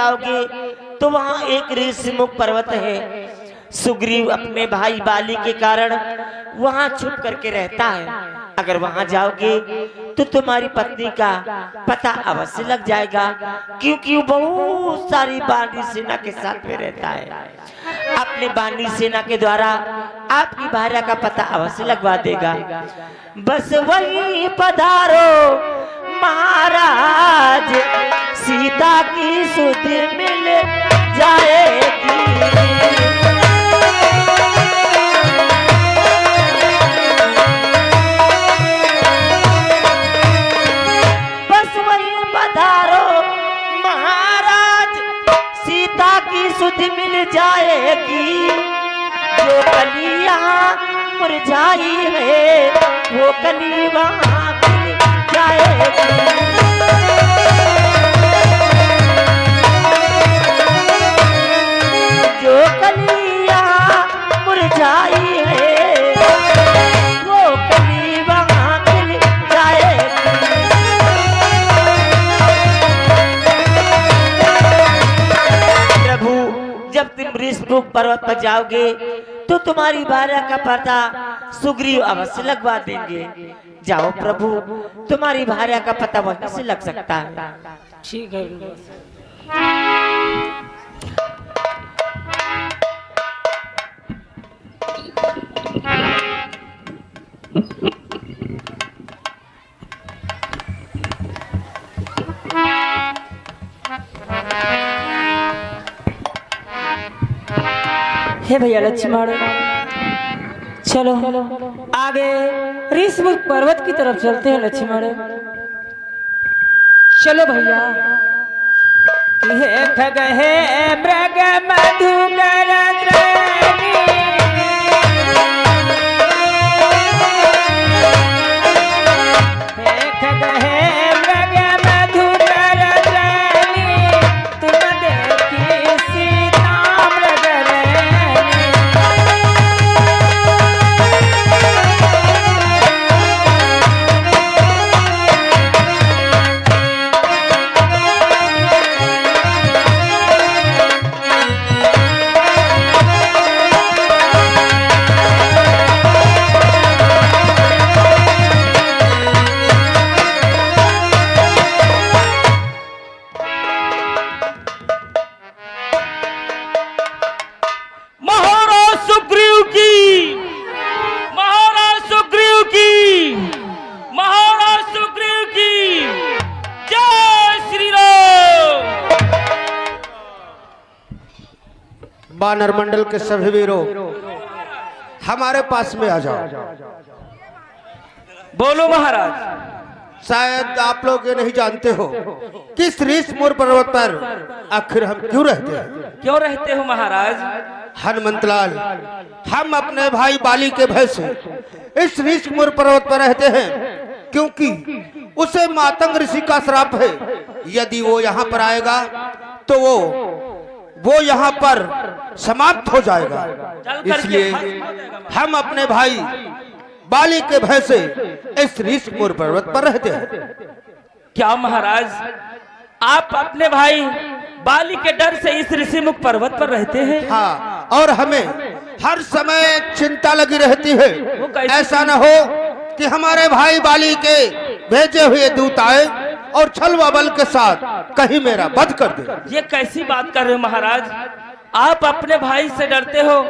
जाओगे तो वहाँ एक ऋषिमुख पर्वत है। सुग्रीव अपने भाई बाली के कारण वहाँ छुप करके रहता है। अगर वहाँ जाओगे तो तुम्हारी पत्नी का पता अवश्य लग जाएगा, क्योंकि वो बहुत सारी बानी सेना के साथ में रहता है। अपने बानी सेना के द्वारा आपकी भार्या का पता अवश्य लगवा देगा। बस वही पधारो महाराज, सीता की सुधि मिल जाएगी। सुधि मिल जाएगी। जो कलियां मुरझाई है वो कली वहाँ खिल जाएगी। जो कलियां मुरझाई है वो कली वहाँ खिल जाएगी। जब तुम ऋषिमुख पर्वत पर जाओगे तो तुम्हारी भार्या का पता सुग्रीव अवश्य लगवा देंगे। जाओ प्रभु, तुम्हारी भार्या का पता वहीं से लग सकता है। ठीक है। हे भैया लक्ष्मण, चलो आगे ऋषिमुख पर्वत की तरफ चलते हैं। लक्ष्मण चलो भैया। खग है मृग मधुकर वानर मंडल के सभी वीरों हमारे पास में आ जाओ। बोलो महाराज। शायद आप लोग ये नहीं जानते हो कि ऋषिमुख पर्वत पर आखिर हम क्यों रहते हैं। क्यों रहते हो महाराज? हनुमंतलाल, हम अपने भाई बाली के भय से इस ऋषिमुख पर्वत पर रहते हैं, क्योंकि उसे मातंग ऋषि का श्राप है। यदि वो यहाँ पर आएगा तो वो यहाँ पर समाप्त हो जाएगा। इसलिए हम अपने भाई बाली के भय से इस ऋषिमुख पर्वत पर रहते हैं। क्या महाराज, आप अपने भाई बाली के डर से इस ऋषिमुख पर्वत पर रहते हैं? हाँ, और हमें हर समय चिंता लगी रहती है, ऐसा न हो कि हमारे भाई बाली के भेजे हुए दूत आए और छलवा बल के साथ कहीं मेरा वध कर दे। ये कैसी बात कर रहे हो महाराज? आप अपने भाई से डरते हो,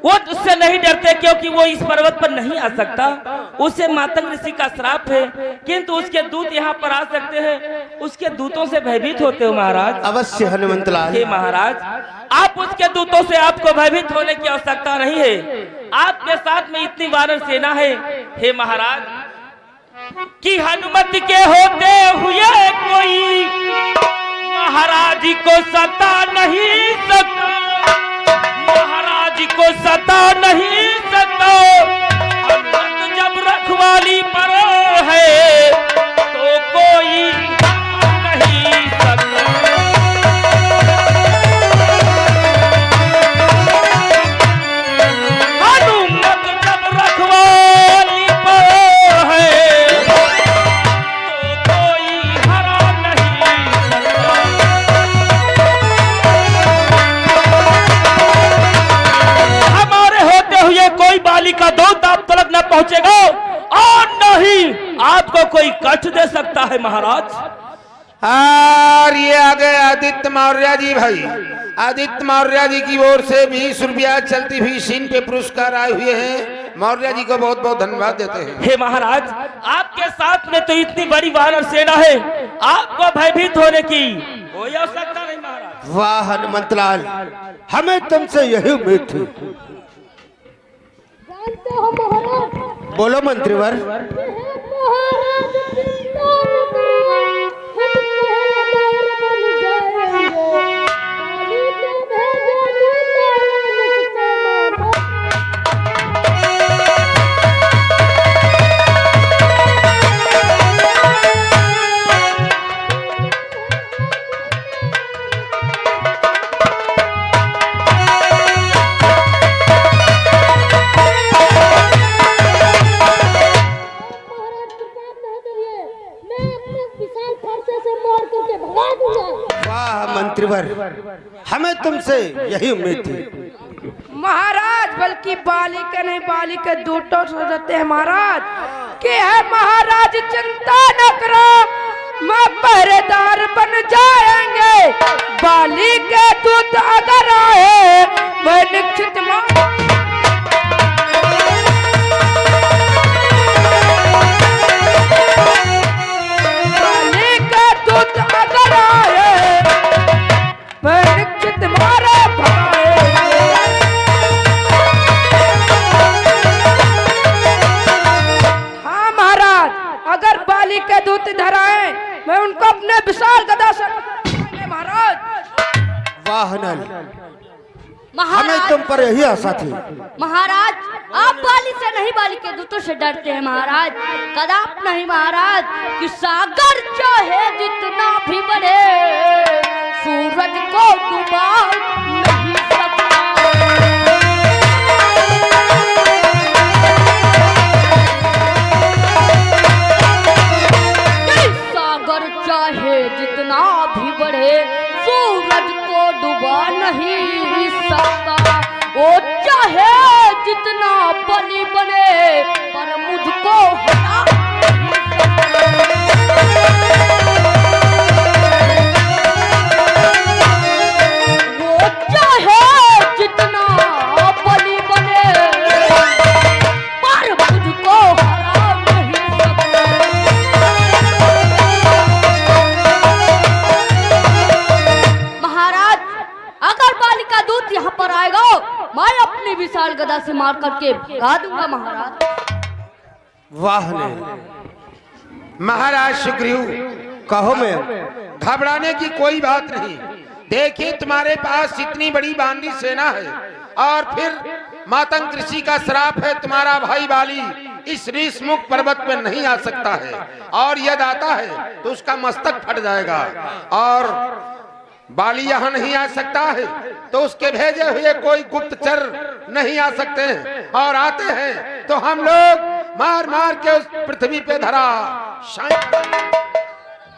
वो उससे नहीं डरते क्योंकि वो इस पर्वत पर नहीं आ सकता। उसे मातंग ऋषि का श्राप है, किंतु उसके दूत यहाँ पर आ सकते हैं। उसके दूतों से भयभीत होते हो महाराज? अवश्य हनुमंतलाल। हे महाराज, आप उसके दूतों से आपको भयभीत होने की आवश्यकता नहीं है। आपके साथ में इतनी वानर सेना है हे महाराज, कि हनुमत के होते हुए कोई महाराज को सता नहीं सकता। महाराज को सता नहीं सकता। हनुमत जब रखवाली पर है तो कोई नहीं सकता। हनुमत जब रखवाली पर है तो कोई हरा नहीं सकता। पहुंचेगा और नहीं आपको कोई कष्ट दे सकता है महाराज। और ये आ गए आदित्य मौर्य जी भाई। आदित्य मौर्य जी की ओर से 20 रुपया चलती हुई सीन पे पुरस्कार आए हुए हैं। मौर्य जी को बहुत बहुत धन्यवाद देते हैं। हे महाराज, आपके साथ में तो इतनी बड़ी वानर सेना है, आपको भयभीत होने की कोई आवश्यकता नहीं महाराज। वाह हनुमंतलाल, हमें तुमसे यही उम्मीद थी। बोलो मंत्रीवर। मंत्रीवर, हमें तुमसे यही उम्मीद थी। महाराज, बल्कि बाली के नहीं बाली के दूतों से देते हैं महाराज। कि है महाराज चिंता न करो, मैं पहरेदार बन जाएंगे। बाली के दूत अगर आए वह निश्चित बाली के दूत अगर आए निश्चित मारे हाँ महाराज, अगर बाली के दूत इधर आए मैं उनको अपने विशाल गदा से महाराज। वाह नल, हमें तुम पर यही आशा थी। महाराज, आप बाली से नहीं बाली के दूतों से डरते हैं महाराज, कदाप नहीं महाराज। कि सागर चाहे जितना भी बढ़े सूरज को डुबा नहीं सकता। सागर चाहे जितना भी बढ़े सूरज को डुबा नहीं सकता। वो चाहे जितना बली बने पर मुझको हटा नहीं जितना बली बने पर मुझको हरा नहीं सकता। महाराज, अगर बाली का दूत यहाँ पर आएगा मैं अपनी विशाल गदा से मार करके भगा दूंगा महाराज। वाह ने महाराज सुग्रीव, कहो मैं घबराने की कोई बात नहीं। देखिए तुम्हारे पास इतनी बड़ी बानरी सेना है और फिर मातंग ऋषि का श्राप है। तुम्हारा भाई बाली इस ऋषमुख पर्वत पे नहीं आ सकता है और यदि आता है तो उसका मस्तक फट जाएगा। और बाली यहाँ नहीं आ सकता है तो उसके भेजे हुए कोई गुप्तचर नहीं आ सकते हैं, और आते हैं तो हम लोग मार मार के उस पृथ्वी पे धरा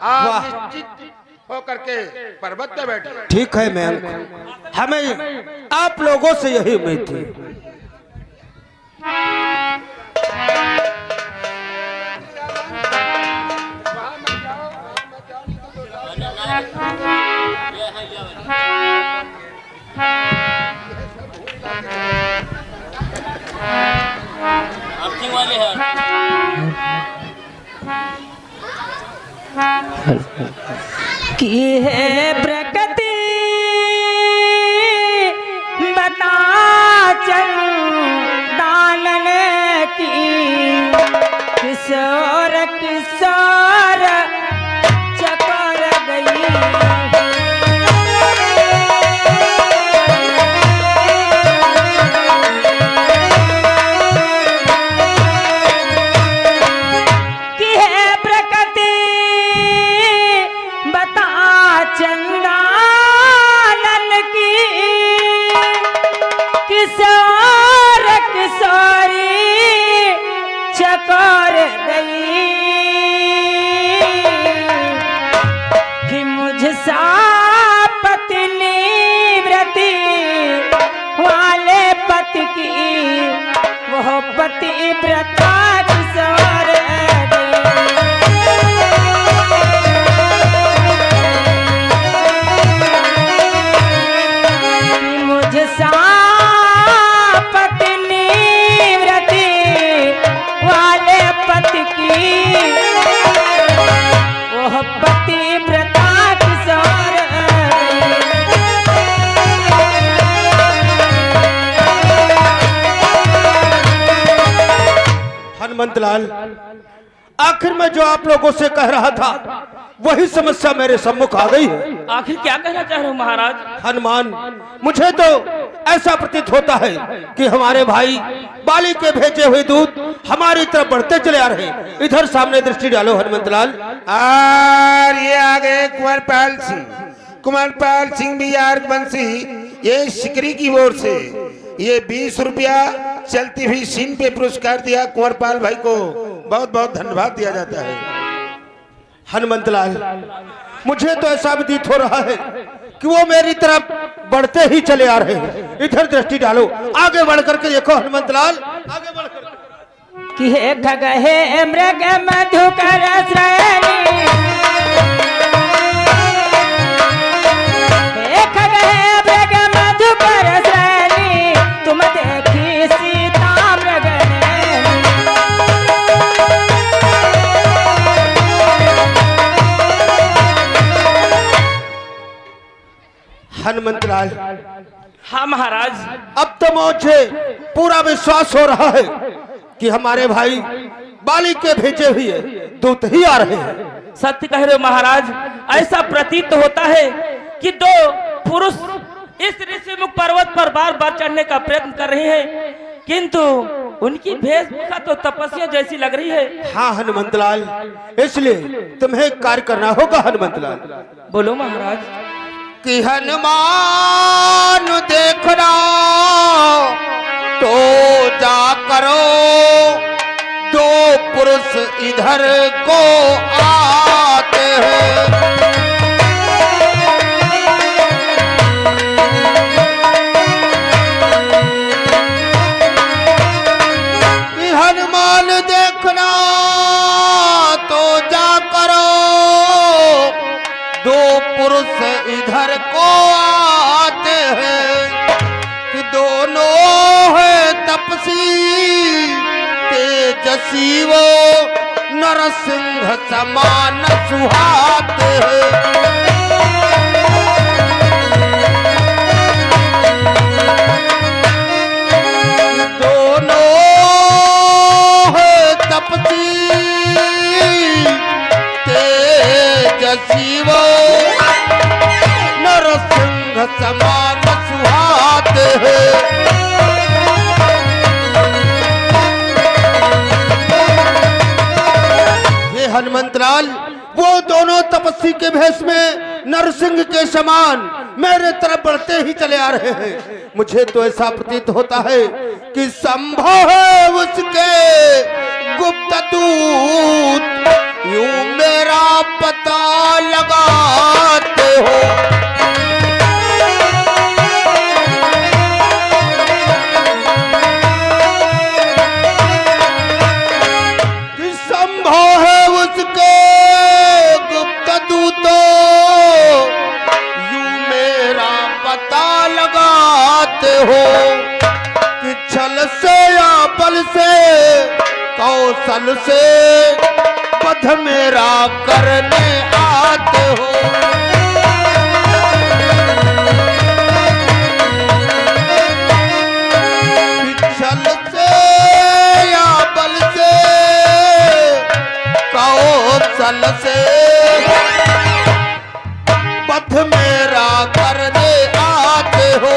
आप निश्चित होकर के पर्वत पे बैठे। ठीक है मैम, हमें आप लोगों से यही उम्मीद थी। की है प्रकृति बता चल दानन की, किशोर किशोर चकर गई। चंदानन की किशोर किशोरी चकोर गई। कि मुझसा पत्नी व्रती वाले पति की वह पति व्रता हनुमंतलाल, आखिर में जो आप लोगों से कह रहा था वही समस्या मेरे सम्मुख आ गई है। आखिर क्या कहना चाह रहे हो महाराज? हनुमान, मुझे तो ऐसा प्रतीत होता है कि हमारे भाई बाली के भेजे हुए दूत हमारी तरफ बढ़ते चले आ रहे हैं। इधर सामने दृष्टि डालो हनुमंतलाल। और ये आ गए कुंवरपाल सिंह। कुंवरपाल सिंह भी यार बंसी, ये शिकरी की ओर से ये 20 रुपया चलती हुई सीन पे पुरस्कार दिया कुंवरपाल भाई को। बहुत बहुत धन्यवाद दिया जाता है। हनुमंतलाल, मुझे तो ऐसा प्रतीत हो रहा है कि वो मेरी तरफ बढ़ते ही चले आ रहे हैं। इधर दृष्टि डालो, आगे बढ़ करके देखो हनुमंतलाल, आगे बढ़ कर कि हे खग हे मृग मधुकर श्रेणी, हे खग हे मृग मधुकर श्रेणी, तुम देखी सीता मृग नैनी। हनुमंतलाल, हाँ महाराज। अब तो मुझे पूरा विश्वास हो रहा है कि हमारे भाई बाली के भेजे हुए दूत ही आ रहे हैं। सत्य कह रहे हो महाराज। ऐसा प्रतीत होता है कि दो पुरुष इस ऋषिमुख पर्वत पर बार बार चढ़ने का प्रयत्न कर रहे हैं, किंतु उनकी वेशभूषा तो तपस्या जैसी लग रही है। हाँ हनुमंतलाल, इसलिए तुम्हें एक कार्य करना होगा हनुमंतलाल। बोलो महाराज। कि हनुमान देखना तो जा करो, दो पुरुष इधर को आते हैं। कि हनुमान देखना तो जा करो, दो पुरुष इधर को आते हैं। कि दोनों है तपसी तेजस्वी, वो नरसिंह समान सुहाते हैं। दोनों है तपसी तेजस्वी, वो नरसिंह समान सुहाते हैं। हे हनुमंतलाल, वो दोनों तपस्वी के भेष में नरसिंह के समान मेरे तरफ बढ़ते ही चले आ रहे हैं। मुझे तो ऐसा प्रतीत होता है कि संभव है उसके गुप्त दूत यूं मेरा पता लगाते हो। कि संभव है उसके गुप्त दूतों यूं मेरा पता लगाते हो। कि छल से या बल से कौशल से पथ मेरा करने आते हो। छल से या बल से कौशल से पथ मेरा करने आते हो।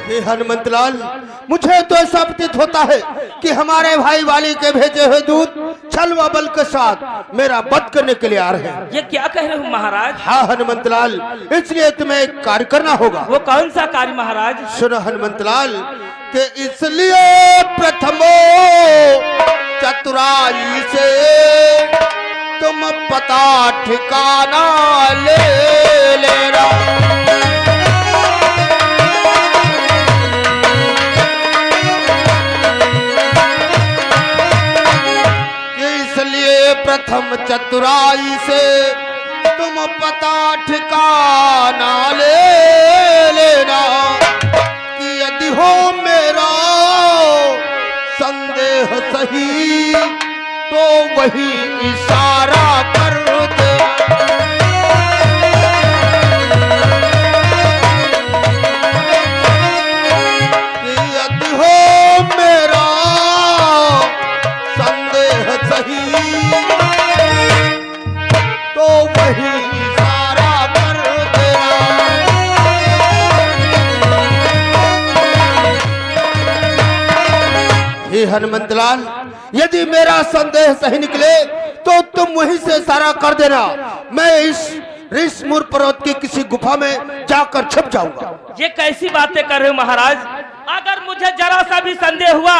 हे हनुमंतलाल, मुझे तो ऐसा प्रतीत होता है कि हमारे भाई वाली के भेजे हुए दूत छल व बल के साथ मेरा वध करने के लिए आ रहे हैं। ये क्या कह रहे हो महाराज? हाँ हनुमंतलाल, इसलिए तुम्हें एक कार्य करना होगा। वो कौन सा कार्य महाराज? सुनो हनुमंतलाल, कि इसलिए प्रथमो चतुराई से तुम पता ठिकाना ले लेना। प्रथम चतुराई से तुम पता ठिकाना ले लेना। कि यदि हो मेरा संदेह सही तो वही इशारा कर दे। हे हनुमंत लाल, यदि मेरा संदेह सही निकले तो तुम वहीं से इशारा कर देना, मैं इस ऋषिमुर पर्वत की किसी गुफा में जाकर छुप जाऊंगा। ये कैसी बातें कर रहे हो महाराज? अगर मुझे जरा सा भी संदेह हुआ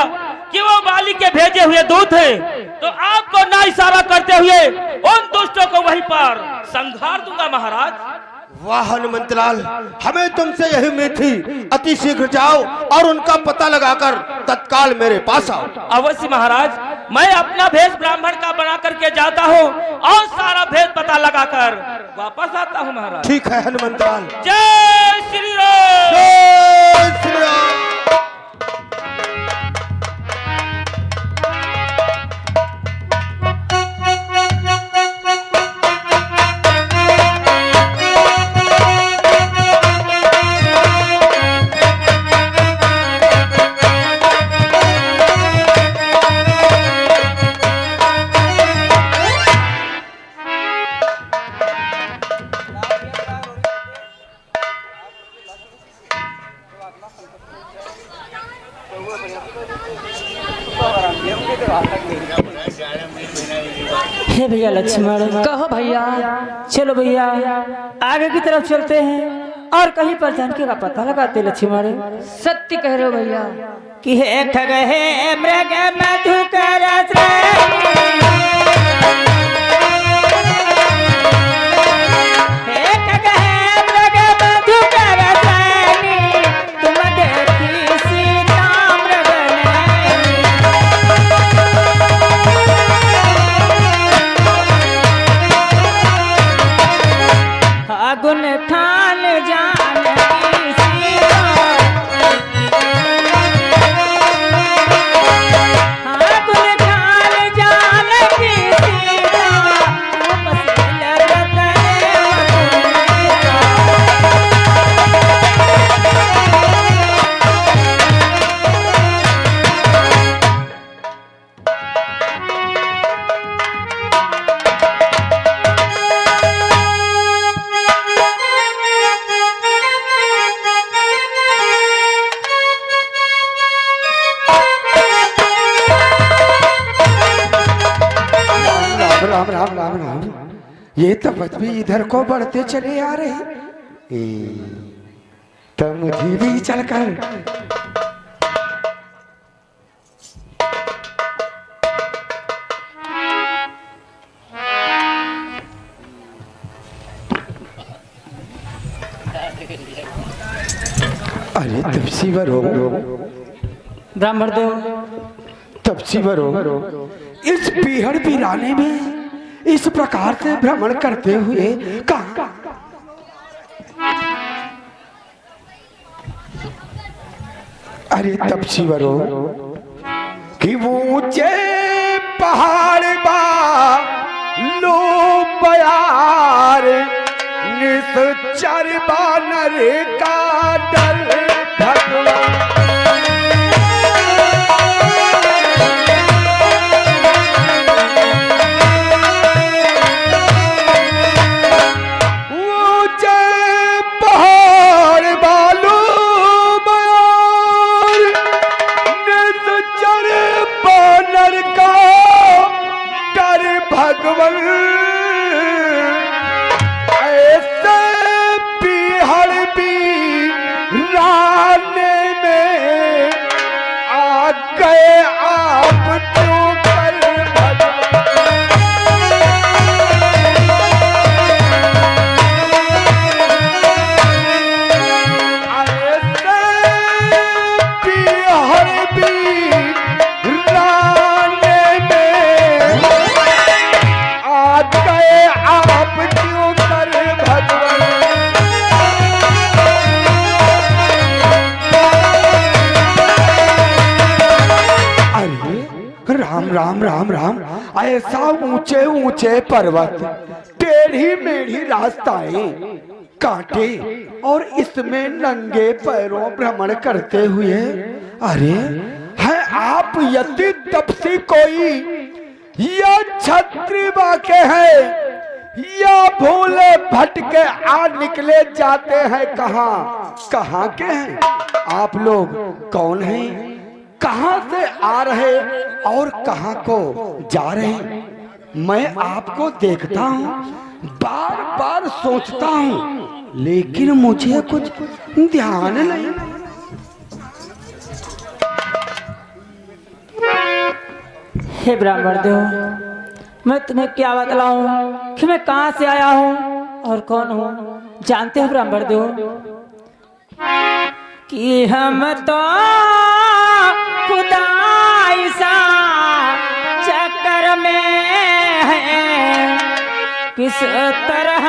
कि वो बाली के भेजे हुए दूत हैं, तो आपको ना इशारा करते हुए उन दुष्टों को वहीं पर संहार दूंगा महाराज। वाह हनुमंत लाल, हमें तुमसे यही उम्मीद थी। अति शीघ्र जाओ और उनका पता लगाकर तत्काल मेरे पास आओ। अवश्य महाराज, मैं अपना भेष ब्राह्मण का बना करके जाता हूँ और सारा भेद पता लगाकर वापस आता हूँ महाराज। ठीक है हनुमंत लाल। जय श्री राम। जय श्री राम। हे भैया लक्ष्मण, कहो भैया। चलो भैया आगे की तरफ चलते हैं और कहीं पर जानकी का पता लगाते लक्ष्मण। सत्य कह रहे हो भैया। कि हे खग हे मृग मधुकर गुण ठान जानकी सीता, गुण ठान जानकी सीता, रूपशील रतन मधुमिता। राम राम राम राम। ये तपत भी इधर को बढ़ते चले आ रहे तो मुझे भी चलकर अरे तपसीवर हो ब्राह्मण देव, तपसीवर हो, इस बिहड़ बिराने में इस प्रकार से भ्रमण करते हुए कहाँ? अरे तपसीवर हो कि वो ऊंचे पहाड़ बा लो बयार निश्चर बानर का डर भगवान। राम राम राम। ऐसा ऊंचे ऊंचे पर्वत, टेढ़ी मेढ़ी रास्ताएं, कांटे और इसमें नंगे पैरों भ्रमण करते हुए, अरे है आप यति तपसी कोई या छत्री बाके हैं या भूले भटके आ निकले जाते हैं? कहाँ कहाँ के हैं आप लोग? कौन हैं? कहां से आ रहे और कहां को जा रहे हैं। मैं आपको देखता हूं, बार बार सोचता हूं, लेकिन मुझे कुछ ध्यान नहीं। हे ब्राह्मण देव, मैं तुम्हें क्या बतलाऊं कि मैं कहां से आया हूं और कौन हूं। जानते हो ब्राह्मण देव कि हम तो खुदाई सा चक्कर में हैं, किस तरह